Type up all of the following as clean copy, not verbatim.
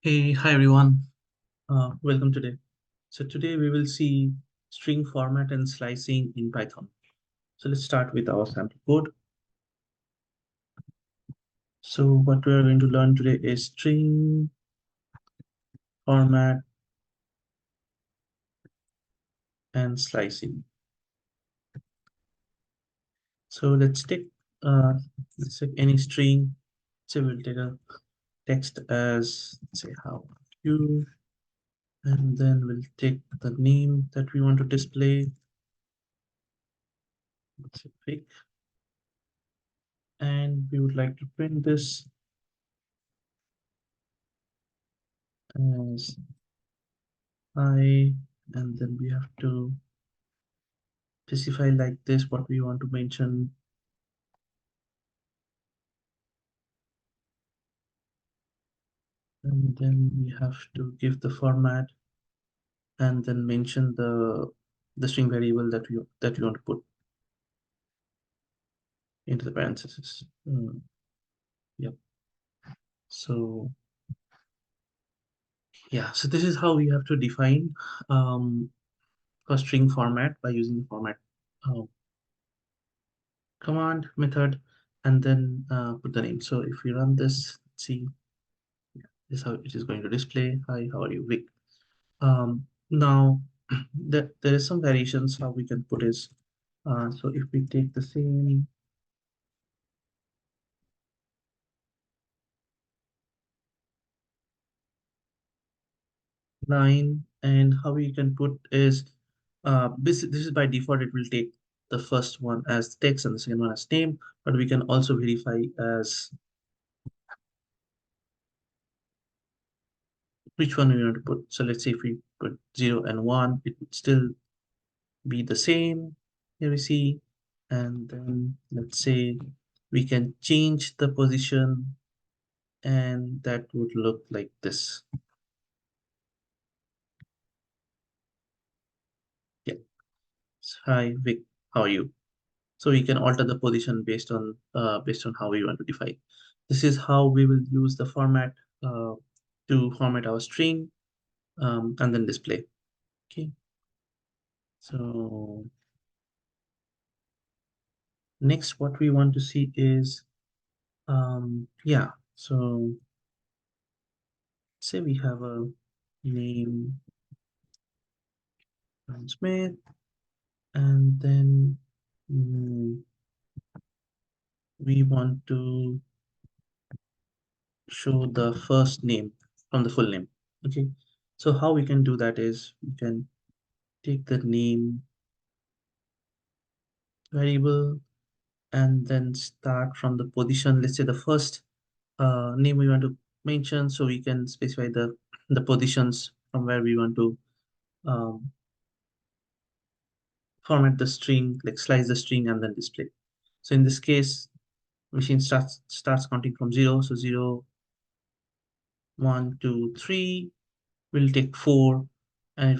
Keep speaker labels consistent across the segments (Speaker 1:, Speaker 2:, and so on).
Speaker 1: Hey, hi everyone. Welcome today. So today we will see string format and slicing in Python. So let's start with our sample code. So what we are going to learn today is string format and slicing. So uh, let's take any string. So we'll take a text as say how are you, and then we'll take the name that we want to display. Let's say pic, and we would like to print this as I, and then we have to specify like this what we want to mention, and then we have to give the format and then mention the string variable that we want to put into the parentheses. Yep. So yeah, so this is how we have to define um, a string format by using the format uh, command method, and then put the name. So if we run this, let's see, this is how it is going to display. Hi, how are you, Vic? Now, there is some variations how we can put is, so if we take the same line, and how we can put is, this is by default, it will take the first one as text and the second one as name, but we can also verify as which one we want to put. So let's say if we put 0 and 1, it would still be the same. Here we see, and then let's say we can change the position, and that would look like this. Yeah. Hi, Vic. How are you? So we can alter the position based on how we want to define. This is how we will use the format uh, to format our string and then display. Okay. So next, what we want to see is yeah. So say we have a name Smith, and then mm, we want to show the first name from the full name. Okay, so how we can do that is we can take the name variable and then start from the position. Let's say the first name we want to mention, so we can specify the positions from where we want to um, format the string, like slice the string and then display. So in this case, machine starts counting from 0. So 0, 1, 2, 3. Will take 4, and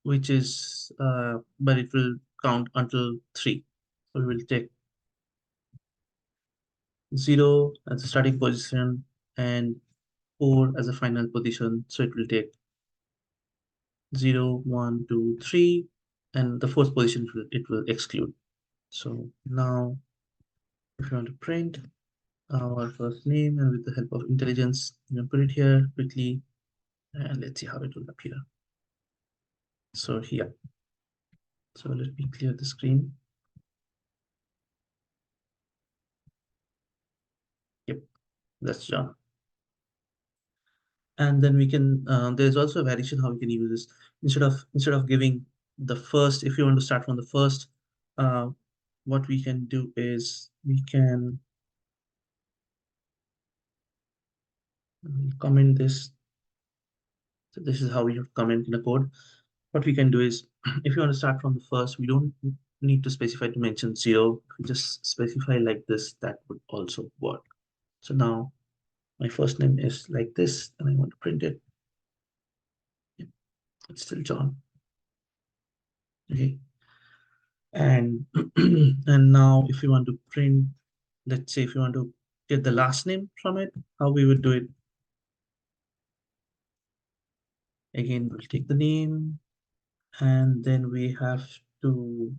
Speaker 1: which is but it will count until 3. So we will take 0 as a starting position and 4 as a final position. So it will take 0, 1, 2, 3, and the fourth position it will exclude. So now if you want to print our first name, and with the help of intelligence, you can put it here quickly, and let's see how it will appear. So here, so let me clear the screen. Yep, that's done. And then we can there's also a variation how we can use this. Instead of giving the first, if you want to start from the first, uh, what we can do is we can comment this. So this is how we have comment in the code. What we can do is if you want to start from the first, we don't need to specify to mention 0. We just specify like this, that would also work. So now my first name is like this, and I want to print it. Yeah, it's still John. Okay. And and now if you want to print, let's say if you want to get the last name from it, how we would do it. Again, we'll take the name, and then we have to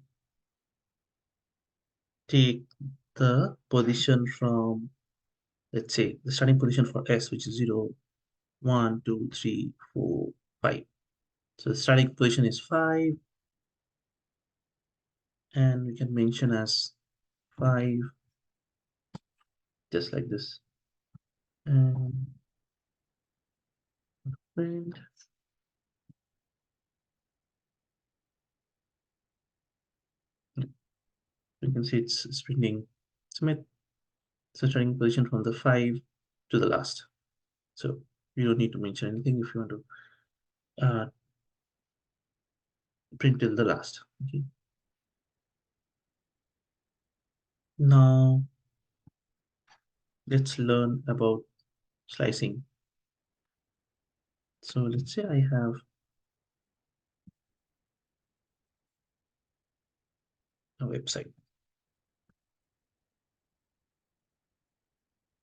Speaker 1: take the position from, let's say, the starting position for S, which is 0, 1, 2, 3, 4, 5. So the starting position is 5, and we can mention as 5, just like this. And print. You can see it's printing Smith. So starting position from the 5 to the last. So you don't need to mention anything if you want to print till the last. Okay. Now let's learn about slicing. So let's say I have a website.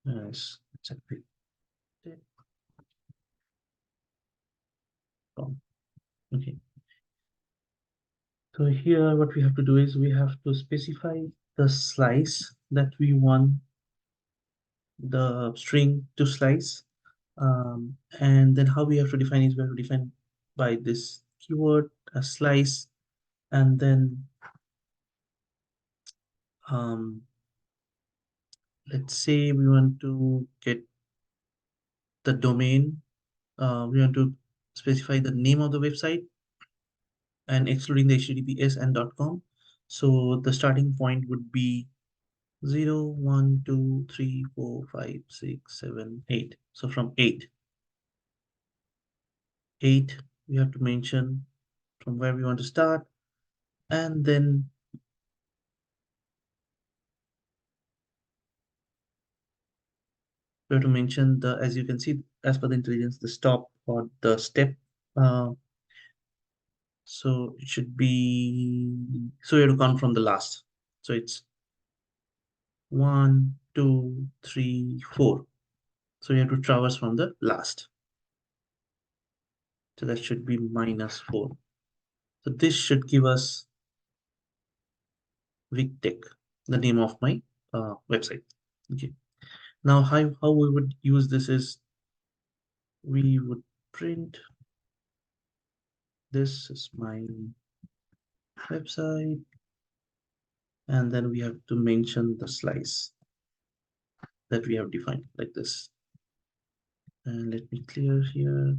Speaker 1: Yes, exactly. Okay. So here what we have to do is we have to specify the slice that we want the string to slice. And then how we have to define is we have to define by this keyword a slice, and then um, let's say we want to get the domain. We want to specify the name of the website and excluding the https and .com. So the starting point would be 0, 1, 2, 3, 4, 5, 6, 7, 8. So from 8, we have to mention from where we want to start, and then we have to mention the, as you can see, as per the intelligence, the stop or the step. Uh, so it should be, so you have to count from the last. So it's 1, 2, 3, 4. So you have to traverse from the last. So that should be -4. So this should give us VicTech, the name of my website. Okay. Now how we would use this is we would print, this is my website, and then we have to mention the slice that we have defined like this. And let me clear here.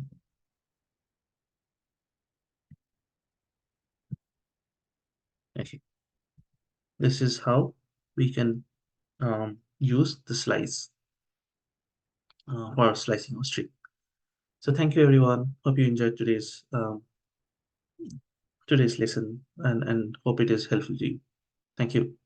Speaker 1: Okay. This is how we can use the slice for slicing our string. So thank you everyone. Hope you enjoyed today's lesson, and hope it is helpful to you. Thank you.